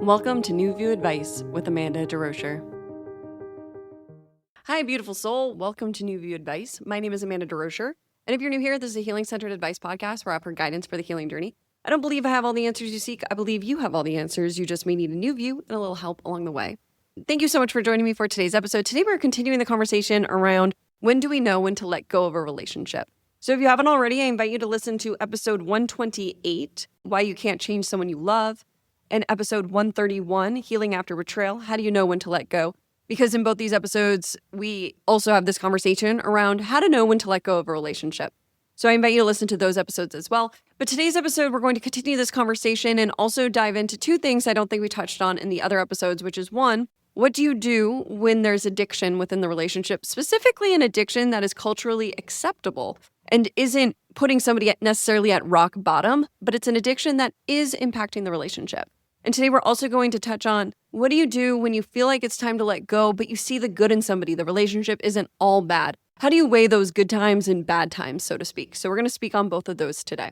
Welcome to New View Advice with Amanda DeRocher. Hi, beautiful soul. Welcome to New View Advice. My name is Amanda DeRocher. And if you're new here, this is a healing-centered advice podcast where I offer guidance for the healing journey. I don't believe I have all the answers you seek. I believe you have all the answers. You just may need a new view and a little help along the way. Thank you so much for joining me for today's episode. Today, we're continuing the conversation around when do we know when to let go of a relationship. So if you haven't already, I invite you to listen to episode 128, Why You Can't Change Someone You Love, and episode 131, Healing After Betrayal, How Do You Know When to Let Go? Because in both these episodes, we also have this conversation around how to know when to let go of a relationship. So I invite you to listen to those episodes as well. But today's episode, we're going to continue this conversation and also dive into two things I don't think we touched on in the other episodes, which is one, what do you do when there's addiction within the relationship, specifically an addiction that is culturally acceptable and isn't putting somebody necessarily at rock bottom, but it's an addiction that is impacting the relationship. And today we're also going to touch on what do you do when you feel like it's time to let go, but you see the good in somebody. The relationship isn't all bad. How do you weigh those good times and bad times, so to speak? So we're going to speak on both of those today.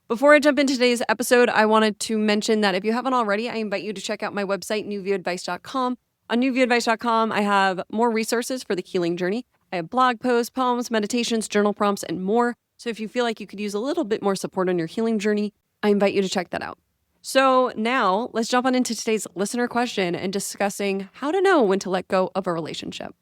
Before I jump into today's episode, I wanted to mention that if you haven't already, I invite you to check out my website, newviewadvice.com. On newviewadvice.com, I have more resources for the healing journey. I have blog posts, poems, meditations, journal prompts, and more. So if you feel like you could use a little bit more support on your healing journey, I invite you to check that out. So now let's jump on into today's listener question and discussing how to know when to let go of a relationship.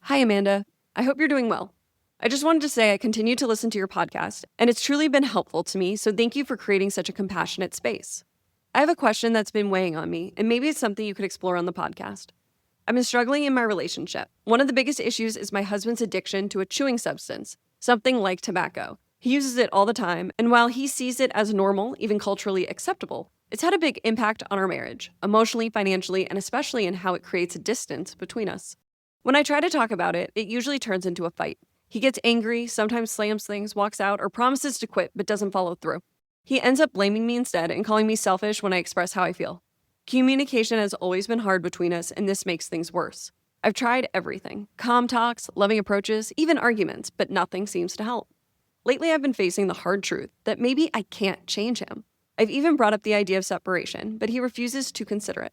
Hi, Amanda. I hope you're doing well. I just wanted to say I continue to listen to your podcast, and it's truly been helpful to me, so thank you for creating such a compassionate space. I have a question that's been weighing on me, and maybe it's something you could explore on the podcast. I've been struggling in my relationship. One of the biggest issues is my husband's addiction to a chewing substance, something like tobacco. He uses it all the time, and while he sees it as normal, even culturally acceptable, it's had a big impact on our marriage, emotionally, financially, and especially in how it creates a distance between us. When I try to talk about it, it usually turns into a fight. He gets angry, sometimes slams things, walks out, or promises to quit but doesn't follow through. He ends up blaming me instead and calling me selfish when I express how I feel. Communication has always been hard between us, and this makes things worse. I've tried everything, calm talks, loving approaches, even arguments, but nothing seems to help. Lately, I've been facing the hard truth that maybe I can't change him. I've even brought up the idea of separation, but he refuses to consider it.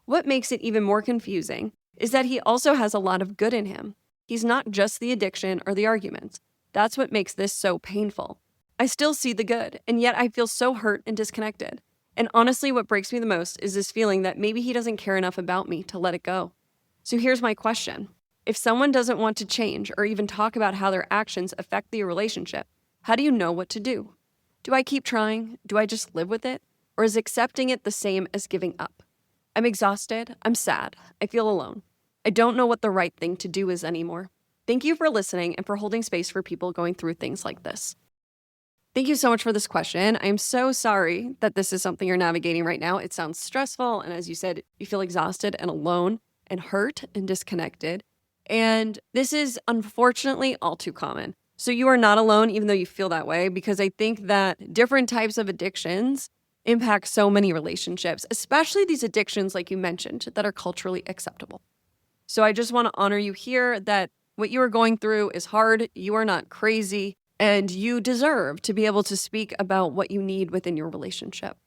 What makes it even more confusing is that he also has a lot of good in him. He's not just the addiction or the arguments. That's what makes this so painful. I still see the good, and yet I feel so hurt and disconnected. And honestly, what breaks me the most is this feeling that maybe he doesn't care enough about me to let it go. So here's my question. If someone doesn't want to change or even talk about how their actions affect the relationship, how do you know what to do? Do I keep trying? Do I just live with it? Or is accepting it the same as giving up? I'm exhausted. I'm sad. I feel alone. I don't know what the right thing to do is anymore. Thank you for listening and for holding space for people going through things like this. Thank you so much for this question. I am so sorry that this is something you're navigating right now. It sounds stressful. And as you said, you feel exhausted and alone and hurt and disconnected. And this is unfortunately all too common. So you are not alone, even though you feel that way, because I think that different types of addictions impact so many relationships, especially these addictions, like you mentioned, that are culturally acceptable. So I just want to honor you here that what you are going through is hard. You are not crazy. And you deserve to be able to speak about what you need within your relationship.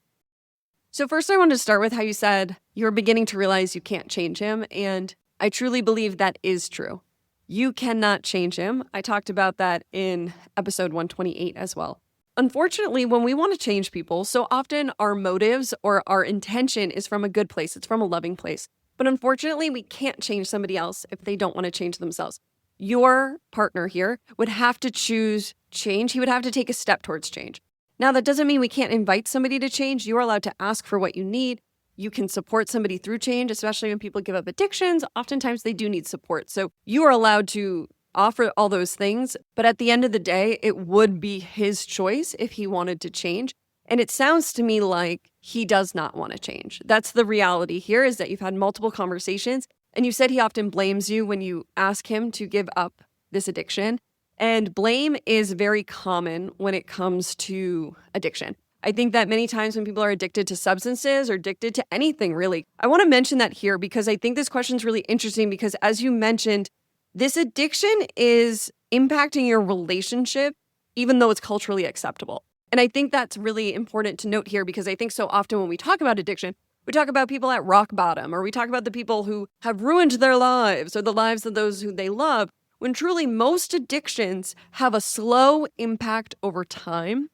So first, I wanted to start with how you said you're beginning to realize you can't change him. And I truly believe that is true. You cannot change him. I talked about that in episode 128 as well. Unfortunately, when we want to change people, so often our motives or our intention is from a good place. It's from a loving place. But unfortunately, we can't change somebody else if they don't want to change themselves. Your partner here would have to choose change. He would have to take a step towards change. Now, that doesn't mean we can't invite somebody to change. You are allowed to ask for what you need. You can support somebody through change, especially when people give up addictions. Oftentimes, they do need support. So you are allowed to offer all those things. But at the end of the day, it would be his choice if he wanted to change. And it sounds to me like he does not want to change. That's the reality here, is that you've had multiple conversations. And you said he often blames you when you ask him to give up this addiction. And blame is very common when it comes to addiction. I think that many times when people are addicted to substances or addicted to anything, really, I want to mention that here because I think this question is really interesting because as you mentioned, this addiction is impacting your relationship even though it's culturally acceptable. And I think that's really important to note here, because I think so often when we talk about addiction, we talk about people at rock bottom, or we talk about the people who have ruined their lives or the lives of those who they love, when truly most addictions have a slow impact over time.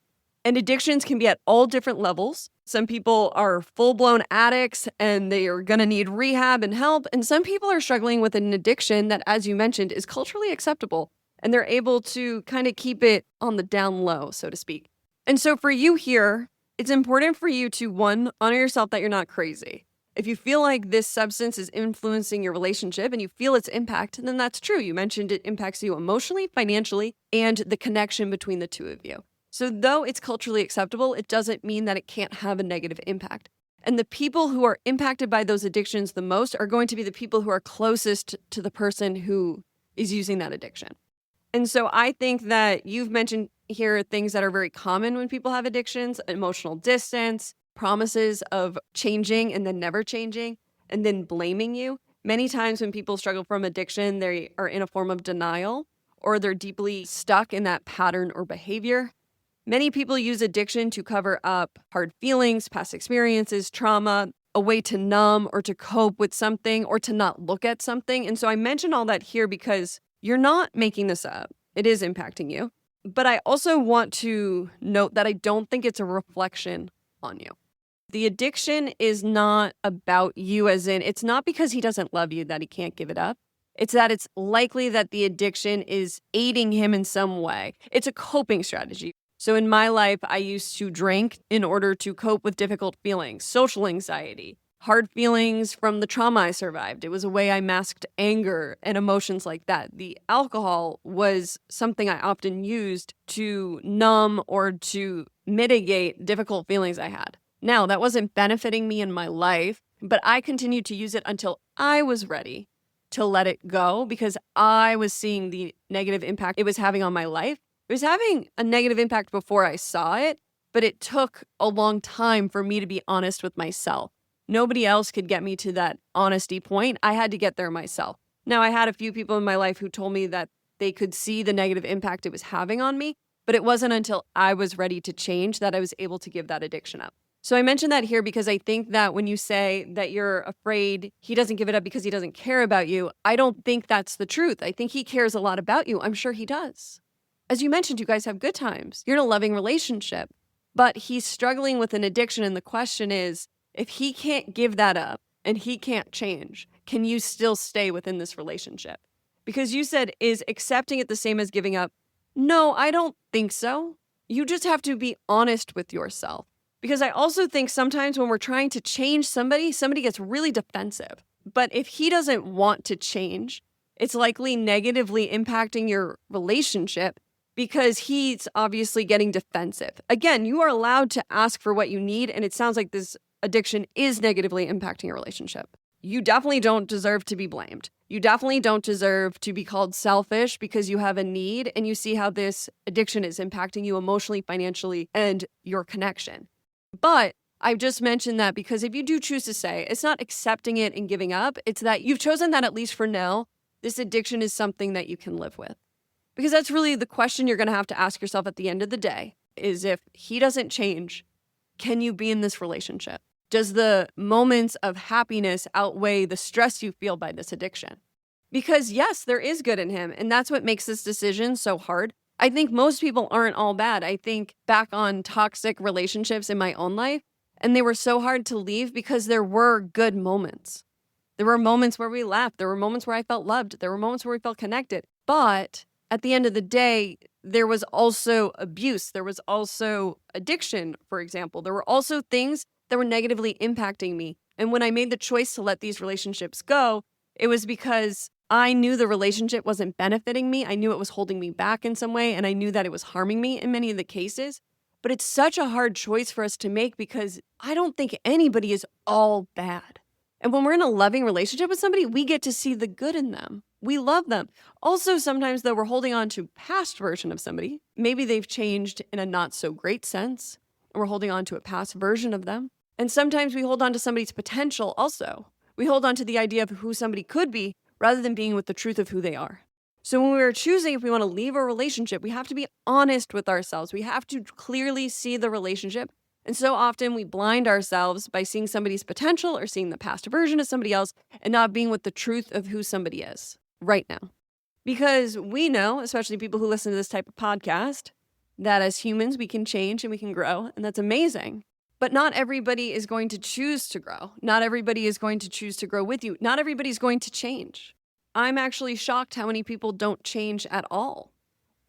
And addictions can be at all different levels. Some people are full-blown addicts and they are going to need rehab and help. And some people are struggling with an addiction that, as you mentioned, is culturally acceptable. And they're able to kind of keep it on the down low, so to speak. And so for you here, it's important for you to, one, honor yourself that you're not crazy. If you feel like this substance is influencing your relationship and you feel its impact, then that's true. You mentioned it impacts you emotionally, financially, and the connection between the two of you. So though it's culturally acceptable, it doesn't mean that it can't have a negative impact. And the people who are impacted by those addictions the most are going to be the people who are closest to the person who is using that addiction. And so I think that you've mentioned here things that are very common when people have addictions: emotional distance, promises of changing and then never changing, and then blaming you. Many times when people struggle from addiction, they are in a form of denial, or they're deeply stuck in that pattern or behavior. Many people use addiction to cover up hard feelings, past experiences, trauma, a way to numb or to cope with something or to not look at something. And so I mention all that here because you're not making this up. It is impacting you. But I also want to note that I don't think it's a reflection on you. The addiction is not about you, as in, it's not because he doesn't love you that he can't give it up. It's that it's likely that the addiction is aiding him in some way. It's a coping strategy. So in my life, I used to drink in order to cope with difficult feelings, social anxiety, hard feelings from the trauma I survived. It was a way I masked anger and emotions like that. The alcohol was something I often used to numb or to mitigate difficult feelings I had. Now, that wasn't benefiting me in my life, but I continued to use it until I was ready to let it go, because I was seeing the negative impact it was having on my life. It was having a negative impact before I saw it, but it took a long time for me to be honest with myself. Nobody else could get me to that honesty point. I had to get there myself. Now, I had a few people in my life who told me that they could see the negative impact it was having on me, but it wasn't until I was ready to change that I was able to give that addiction up. So I mentioned that here because I think that when you say that you're afraid he doesn't give it up because he doesn't care about you, I don't think that's the truth. I think he cares a lot about you. I'm sure he does. As you mentioned, you guys have good times. You're in a loving relationship, but he's struggling with an addiction. And the question is, if he can't give that up and he can't change, can you still stay within this relationship? Because you said, is accepting it the same as giving up? No, I don't think so. You just have to be honest with yourself. Because I also think sometimes when we're trying to change somebody gets really defensive. But if he doesn't want to change, it's likely negatively impacting your relationship because he's obviously getting defensive. Again, you are allowed to ask for what you need, and it sounds like this addiction is negatively impacting your relationship. You definitely don't deserve to be blamed. You definitely don't deserve to be called selfish because you have a need and you see how this addiction is impacting you emotionally, financially, and your connection. But I've just mentioned that because if you do choose to say, it's not accepting it and giving up, it's that you've chosen that, at least for now, this addiction is something that you can live with. Because that's really the question you're going to have to ask yourself at the end of the day, is if he doesn't change, can you be in this relationship? Does the moments of happiness outweigh the stress you feel by this addiction? Because yes, there is good in him, and that's what makes this decision so hard. I think most people aren't all bad. I think back on toxic relationships in my own life, and they were so hard to leave because there were good moments. There were moments where we laughed. There were moments where I felt loved. There were moments where we felt connected. But at the end of the day, there was also abuse. There was also addiction, for example. There were also things that were negatively impacting me. And when I made the choice to let these relationships go, it was because I knew the relationship wasn't benefiting me. I knew it was holding me back in some way, and I knew that it was harming me in many of the cases. But it's such a hard choice for us to make because I don't think anybody is all bad. And when we're in a loving relationship with somebody, we get to see the good in them. We love them. Also, sometimes, though, we're holding on to past version of somebody. Maybe they've changed in a not so great sense, and we're holding on to a past version of them. And sometimes we hold on to somebody's potential also. We hold on to the idea of who somebody could be rather than being with the truth of who they are. So when we're choosing if we want to leave a relationship, we have to be honest with ourselves. We have to clearly see the relationship. And so often we blind ourselves by seeing somebody's potential or seeing the past version of somebody else and not being with the truth of who somebody is right now. Because we know, especially people who listen to this type of podcast, that as humans, we can change and we can grow, and that's amazing. But not everybody is going to choose to grow. Not everybody is going to choose to grow with you. Not everybody's going to change. I'm actually shocked how many people don't change at all.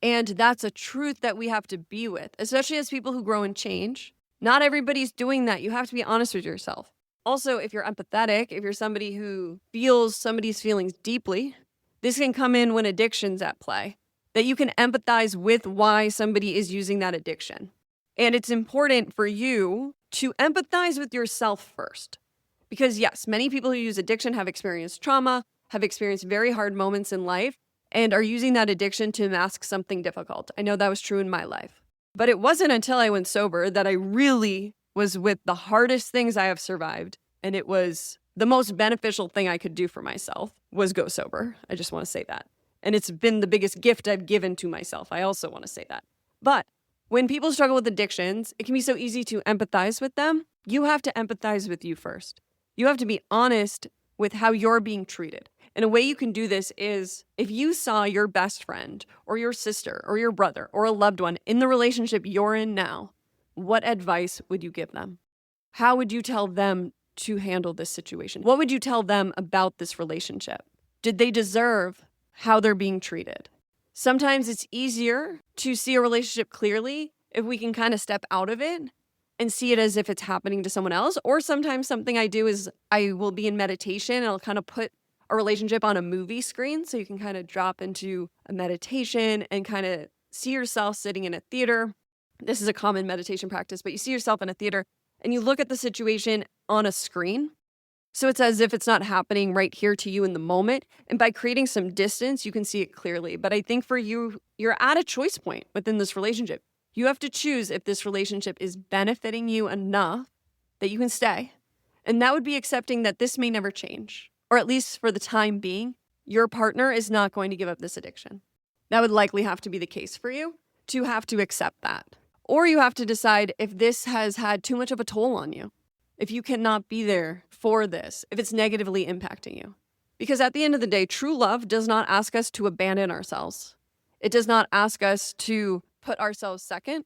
And that's a truth that we have to be with, especially as people who grow and change. Not everybody's doing that. You have to be honest with yourself. Also, if you're empathetic, if you're somebody who feels somebody's feelings deeply, this can come in when addiction's at play, that you can empathize with why somebody is using that addiction. And it's important for you to empathize with yourself first. Because yes, many people who use addiction have experienced trauma, have experienced very hard moments in life, and are using that addiction to mask something difficult. I know that was true in my life. But it wasn't until I went sober that I really was with the hardest things I have survived. And it was the most beneficial thing I could do for myself was go sober. I just want to say that. And it's been the biggest gift I've given to myself. I also want to say that. But when people struggle with addictions, it can be so easy to empathize with them. You have to empathize with you first. You have to be honest with how you're being treated. And a way you can do this is if you saw your best friend or your sister or your brother or a loved one in the relationship you're in now, what advice would you give them? How would you tell them to handle this situation? What would you tell them about this relationship? Did they deserve how they're being treated? Sometimes it's easier to see a relationship clearly if we can kind of step out of it and see it as if it's happening to someone else. Or sometimes something I do is I will be in meditation and I'll kind of put a relationship on a movie screen so you can kind of drop into a meditation and kind of see yourself sitting in a theater. This is a common meditation practice, but you see yourself in a theater and you look at the situation on a screen. So it's as if it's not happening right here to you in the moment. And by creating some distance, you can see it clearly. But I think for you, you're at a choice point within this relationship. You have to choose if this relationship is benefiting you enough that you can stay. And that would be accepting that this may never change. Or at least for the time being, your partner is not going to give up this addiction. That would likely have to be the case for you to have to accept that. Or you have to decide if this has had too much of a toll on you. If you cannot be there for this, if it's negatively impacting you. Because at the end of the day, true love does not ask us to abandon ourselves. It does not ask us to put ourselves second.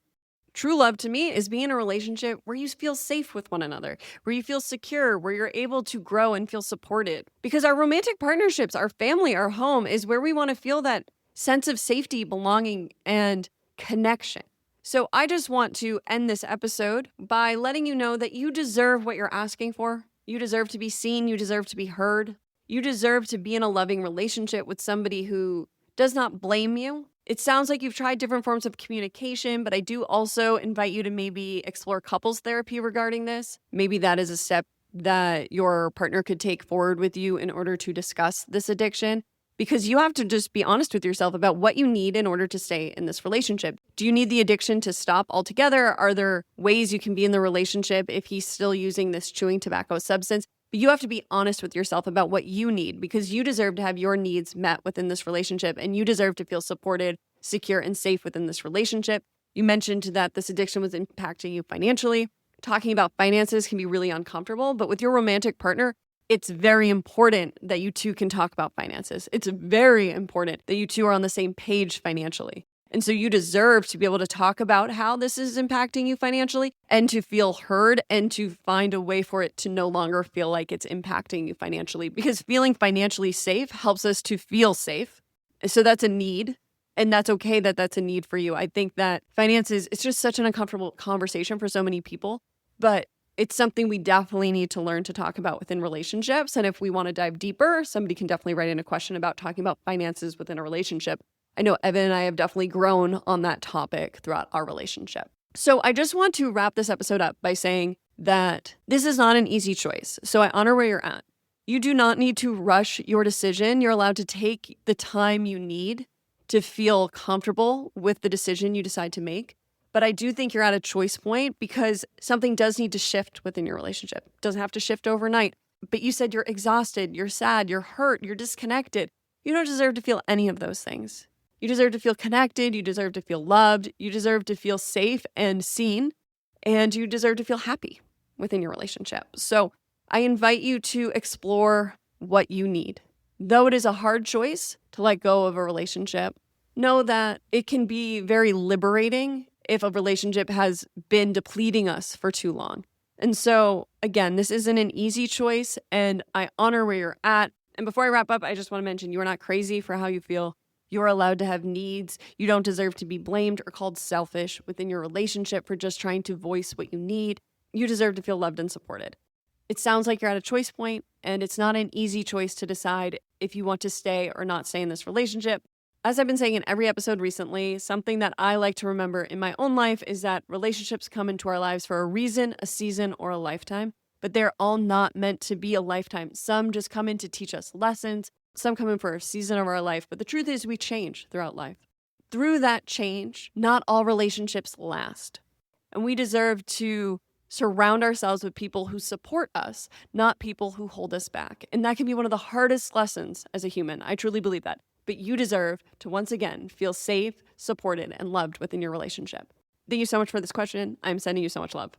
True love to me is being in a relationship where you feel safe with one another, where you feel secure, where you're able to grow and feel supported. Because our romantic partnerships, our family, our home is where we want to feel that sense of safety, belonging, and connection. So I just want to end this episode by letting you know that you deserve what you're asking for. You deserve to be seen. You deserve to be heard. You deserve to be in a loving relationship with somebody who does not blame you. It sounds like you've tried different forms of communication, but I do also invite you to maybe explore couples therapy regarding this. Maybe that is a step that your partner could take forward with you in order to discuss this addiction. Because you have to just be honest with yourself about what you need in order to stay in this relationship. Do you need the addiction to stop altogether? Are there ways you can be in the relationship if he's still using this chewing tobacco substance? But you have to be honest with yourself about what you need because you deserve to have your needs met within this relationship and you deserve to feel supported, secure, and safe within this relationship. You mentioned that this addiction was impacting you financially. Talking about finances can be really uncomfortable, but with your romantic partner, it's very important that you two can talk about finances. It's very important that you two are on the same page financially. And so you deserve to be able to talk about how this is impacting you financially and to feel heard and to find a way for it to no longer feel like it's impacting you financially. Because feeling financially safe helps us to feel safe. So that's a need. And that's okay that that's a need for you. I think that finances, it's just such an uncomfortable conversation for so many people. But it's something we definitely need to learn to talk about within relationships. And if we want to dive deeper, somebody can definitely write in a question about talking about finances within a relationship. I know Evan and I have definitely grown on that topic throughout our relationship. So I just want to wrap this episode up by saying that this is not an easy choice. So I honor where you're at. You do not need to rush your decision. You're allowed to take the time you need to feel comfortable with the decision you decide to make. But I do think you're at a choice point because something does need to shift within your relationship. It doesn't have to shift overnight. But you said you're exhausted, you're sad, you're hurt, you're disconnected. You don't deserve to feel any of those things. You deserve to feel connected. You deserve to feel loved. You deserve to feel safe and seen. And you deserve to feel happy within your relationship. So I invite you to explore what you need. Though it is a hard choice to let go of a relationship, know that it can be very liberating if a relationship has been depleting us for too long. And so, again, this isn't an easy choice, and I honor where you're at. And before I wrap up, I just want to mention you are not crazy for how you feel. You are allowed to have needs. You don't deserve to be blamed or called selfish within your relationship for just trying to voice what you need. You deserve to feel loved and supported. It sounds like you're at a choice point, and it's not an easy choice to decide if you want to stay or not stay in this relationship. As I've been saying in every episode recently, something that I like to remember in my own life is that relationships come into our lives for a reason, a season, or a lifetime, but they're all not meant to be a lifetime. Some just come in to teach us lessons. Some come in for a season of our life, but the truth is we change throughout life. Through that change, not all relationships last, and we deserve to surround ourselves with people who support us, not people who hold us back. And that can be one of the hardest lessons as a human. I truly believe that. But you deserve to, once again, feel safe, supported, and loved within your relationship. Thank you so much for this question. I'm sending you so much love.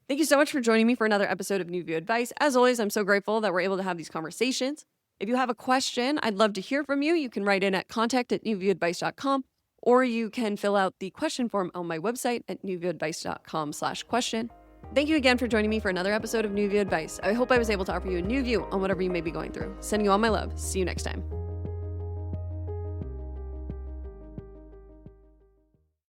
Thank you so much for joining me for another episode of New View Advice. As always, I'm so grateful that we're able to have these conversations. If you have a question, I'd love to hear from you. You can write in at contact@newviewadvice.com, or you can fill out the question form on my website at newviewadvice.com/question. Thank you again for joining me for another episode of New View Advice. I hope I was able to offer you a new view on whatever you may be going through. Sending you all my love. See you next time.